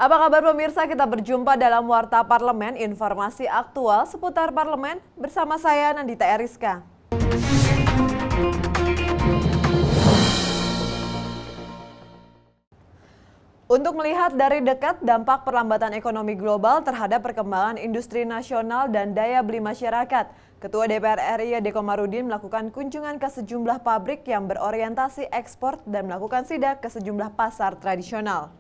Apa kabar pemirsa? Kita berjumpa dalam Warta Parlemen, informasi aktual seputar parlemen bersama saya Nandita Eriska. Untuk melihat dari dekat dampak perlambatan ekonomi global terhadap perkembangan industri nasional dan daya beli masyarakat, Ketua DPR RI Ade Komarudin melakukan kunjungan ke sejumlah pabrik yang berorientasi ekspor dan melakukan sidak ke sejumlah pasar tradisional.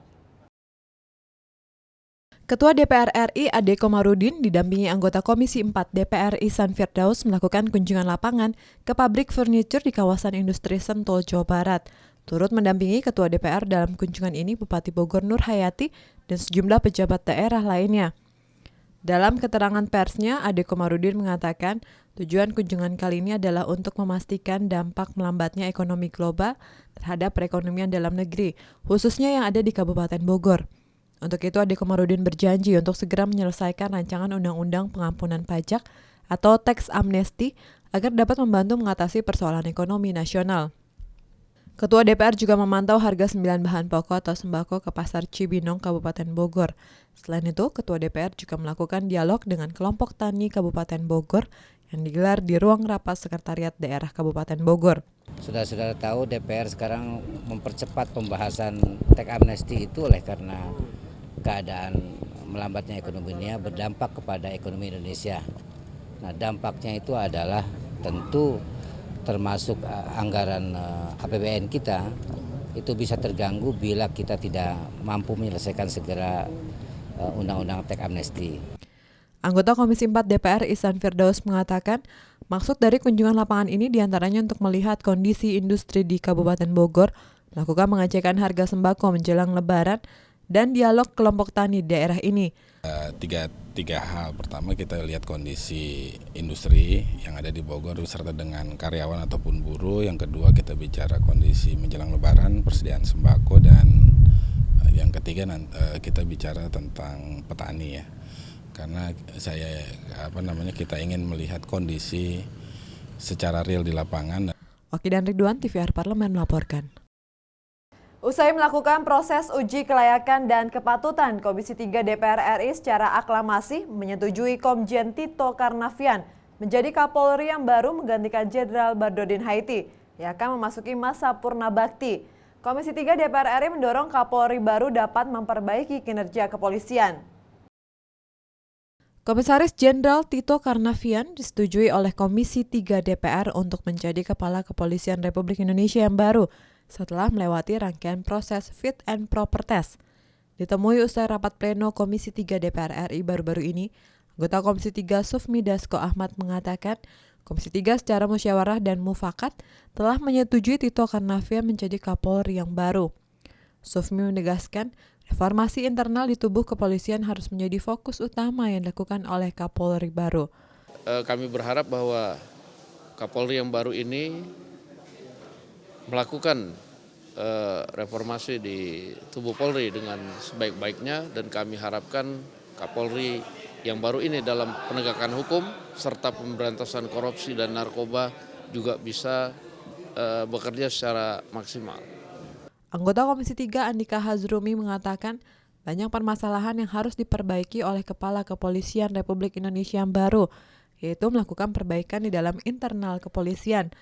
Ketua DPR RI Ade Komarudin didampingi anggota Komisi 4 DPR Ihsan Firdaus melakukan kunjungan lapangan ke pabrik furniture di kawasan industri Sentul, Jawa Barat. Turut mendampingi Ketua DPR dalam kunjungan ini Bupati Bogor Nur Hayati dan sejumlah pejabat daerah lainnya. Dalam keterangan persnya, Ade Komarudin mengatakan tujuan kunjungan kali ini adalah untuk memastikan dampak melambatnya ekonomi global terhadap perekonomian dalam negeri, khususnya yang ada di Kabupaten Bogor. Untuk itu, Ade Komarudin berjanji untuk segera menyelesaikan rancangan Undang-Undang Pengampunan Pajak atau Tax Amnesty agar dapat membantu mengatasi persoalan ekonomi nasional. Ketua DPR juga memantau harga 9 bahan pokok atau sembako ke Pasar Cibinong, Kabupaten Bogor. Selain itu, Ketua DPR juga melakukan dialog dengan kelompok tani Kabupaten Bogor yang digelar di ruang rapat Sekretariat Daerah Kabupaten Bogor. Sudah tahu DPR sekarang mempercepat pembahasan tax amnesty itu oleh karena keadaan melambatnya ekonomi dunia berdampak kepada ekonomi Indonesia. Nah, dampaknya itu adalah tentu termasuk anggaran APBN kita itu bisa terganggu bila kita tidak mampu menyelesaikan segera Undang-Undang Tax Amnesty. Anggota Komisi 4 DPR Ihsan Firdaus mengatakan maksud dari kunjungan lapangan ini diantaranya untuk melihat kondisi industri di Kabupaten Bogor, melakukan pengecekan harga sembako menjelang Lebaran, dan dialog kelompok tani di daerah ini. Tiga hal. Pertama, kita lihat kondisi industri yang ada di Bogor beserta dengan karyawan ataupun buruh. Yang kedua, kita bicara kondisi menjelang Lebaran, persediaan sembako, dan yang ketiga kita bicara tentang petani ya. Karena kita ingin melihat kondisi secara real di lapangan. Oki dan Ridwan, TVR Parlemen melaporkan. Usai melakukan proses uji kelayakan dan kepatutan, Komisi 3 DPR RI secara aklamasi menyetujui Komjen Tito Karnavian menjadi Kapolri yang baru menggantikan Jenderal Bardodin Haiti yang akan memasuki masa purna bakti. Komisi 3 DPR RI mendorong Kapolri baru dapat memperbaiki kinerja kepolisian. Komisaris Jenderal Tito Karnavian disetujui oleh Komisi 3 DPR untuk menjadi Kepala Kepolisian Republik Indonesia yang baru setelah melewati rangkaian proses fit and proper test. Ditemui usai rapat pleno Komisi 3 DPR RI baru-baru ini, anggota Komisi 3 Sufmi Dasko Ahmad mengatakan Komisi 3 secara musyawarah dan mufakat telah menyetujui Tito Karnavian menjadi Kapolri yang baru. Sufmi menegaskan reformasi internal di tubuh kepolisian harus menjadi fokus utama yang dilakukan oleh Kapolri baru. Kami berharap bahwa Kapolri yang baru ini melakukan reformasi di tubuh Polri dengan sebaik-baiknya, dan kami harapkan Kapolri yang baru ini dalam penegakan hukum serta pemberantasan korupsi dan narkoba juga bisa bekerja secara maksimal. Anggota Komisi 3 Andika Hazrumi mengatakan banyak permasalahan yang harus diperbaiki oleh Kepala Kepolisian Republik Indonesia yang baru, yaitu melakukan perbaikan di dalam internal kepolisian,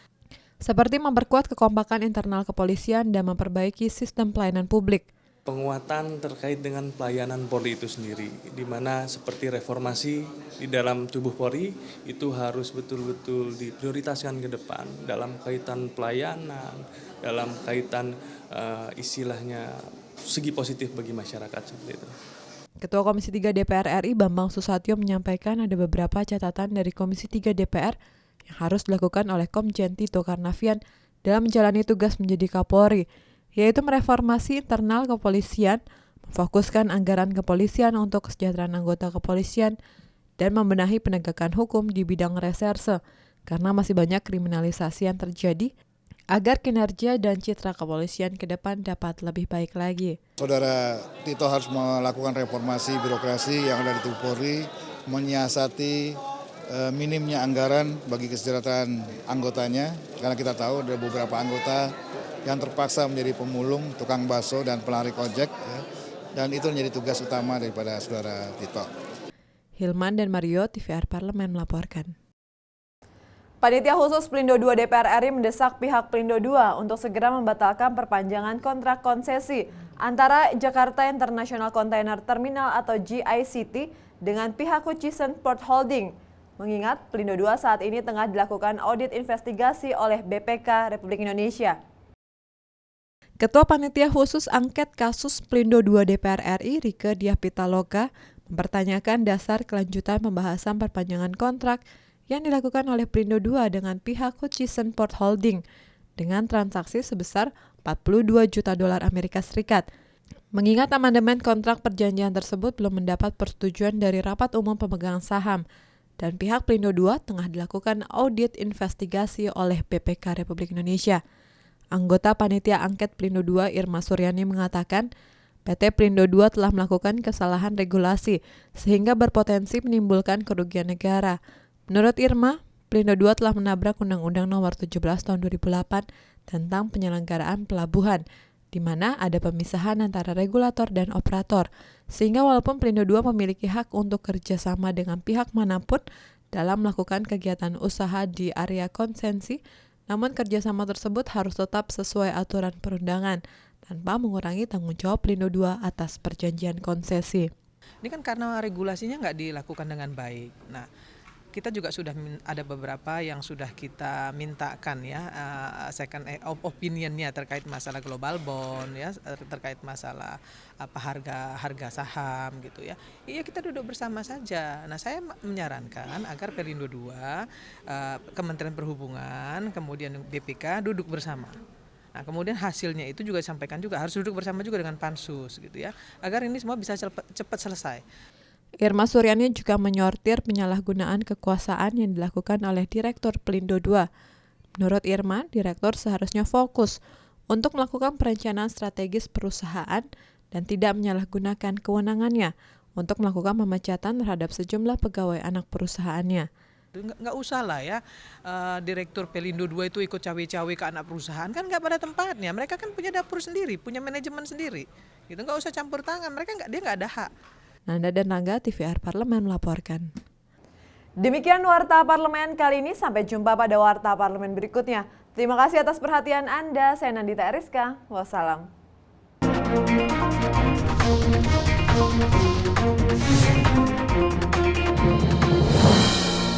seperti memperkuat kekompakan internal kepolisian dan memperbaiki sistem pelayanan publik. Penguatan terkait dengan pelayanan Polri itu sendiri, di mana seperti reformasi di dalam tubuh Polri itu harus betul-betul diprioritaskan ke depan dalam kaitan pelayanan, dalam kaitan istilahnya segi positif bagi masyarakat seperti itu. Ketua Komisi 3 DPR RI Bambang Susatyo menyampaikan ada beberapa catatan dari Komisi 3 DPR yang harus dilakukan oleh Komjen Tito Karnavian dalam menjalani tugas menjadi Kapolri, yaitu mereformasi internal kepolisian, memfokuskan anggaran kepolisian untuk kesejahteraan anggota kepolisian, dan membenahi penegakan hukum di bidang reserse, karena masih banyak kriminalisasi yang terjadi, agar kinerja dan citra kepolisian ke depan dapat lebih baik lagi. Saudara Tito harus melakukan reformasi birokrasi yang ada di tubuh Polri, menyiasati minimnya anggaran bagi kesejahteraan anggotanya, karena kita tahu ada beberapa anggota yang terpaksa menjadi pemulung, tukang bakso, dan penarik ojek. dan itu menjadi tugas utama daripada Saudara Tito. Hilman dan Mario, TVR Parlemen melaporkan. Panitia Khusus Pelindo II DPR RI mendesak pihak Pelindo II untuk segera membatalkan perpanjangan kontrak konsesi antara Jakarta International Container Terminal atau GICT dengan pihak Hutchison Port Holding. Mengingat Pelindo II saat ini tengah dilakukan audit investigasi oleh BPK Republik Indonesia. Ketua Panitia Khusus Angket Kasus Pelindo II DPR RI, Rieke Diah Pitaloka, mempertanyakan dasar kelanjutan pembahasan perpanjangan kontrak yang dilakukan oleh Pelindo II dengan pihak Hutchison Port Holding dengan transaksi sebesar 42 juta dolar Amerika Serikat. Mengingat amandemen kontrak perjanjian tersebut belum mendapat persetujuan dari Rapat Umum Pemegang Saham dan pihak Pelindo II tengah dilakukan audit investigasi oleh BPK Republik Indonesia. Anggota Panitia Angket Pelindo II Irma Suryani mengatakan PT Pelindo II telah melakukan kesalahan regulasi sehingga berpotensi menimbulkan kerugian negara. Menurut Irma, Pelindo II telah menabrak Undang-Undang Nomor 17 Tahun 2008 tentang penyelenggaraan pelabuhan, di mana ada pemisahan antara regulator dan operator, sehingga walaupun Pelindo II memiliki hak untuk kerjasama dengan pihak manapun dalam melakukan kegiatan usaha di area konsensi, namun kerjasama tersebut harus tetap sesuai aturan perundangan, tanpa mengurangi tanggung jawab Pelindo II atas perjanjian konsesi. Ini kan karena regulasinya nggak dilakukan dengan baik. Nah, kita juga sudah ada beberapa yang sudah kita mintakan ya second opinionnya terkait masalah global bond ya, terkait masalah harga saham gitu ya. Iya, kita duduk bersama saja. Nah, saya menyarankan agar Pelindo II, Kementerian Perhubungan, kemudian BPK duduk bersama. Nah, kemudian hasilnya itu juga disampaikan juga harus duduk bersama juga dengan Pansus gitu ya, agar ini semua bisa cepat selesai. Irma Suryani juga menyortir penyalahgunaan kekuasaan yang dilakukan oleh Direktur Pelindo II. Menurut Irma, Direktur seharusnya fokus untuk melakukan perencanaan strategis perusahaan dan tidak menyalahgunakan kewenangannya untuk melakukan pemecatan terhadap sejumlah pegawai anak perusahaannya. Nggak usah lah ya, Direktur Pelindo II itu ikut cawe-cawe ke anak perusahaan, kan nggak pada tempatnya. Mereka kan punya dapur sendiri, punya manajemen sendiri. Gitu, nggak usah campur tangan, dia nggak ada hak. Nanda dan Rangga, TVR Parlemen melaporkan. Demikian Warta Parlemen kali ini, sampai jumpa pada Warta Parlemen berikutnya. Terima kasih atas perhatian Anda, saya Nandita Eriska, wassalam.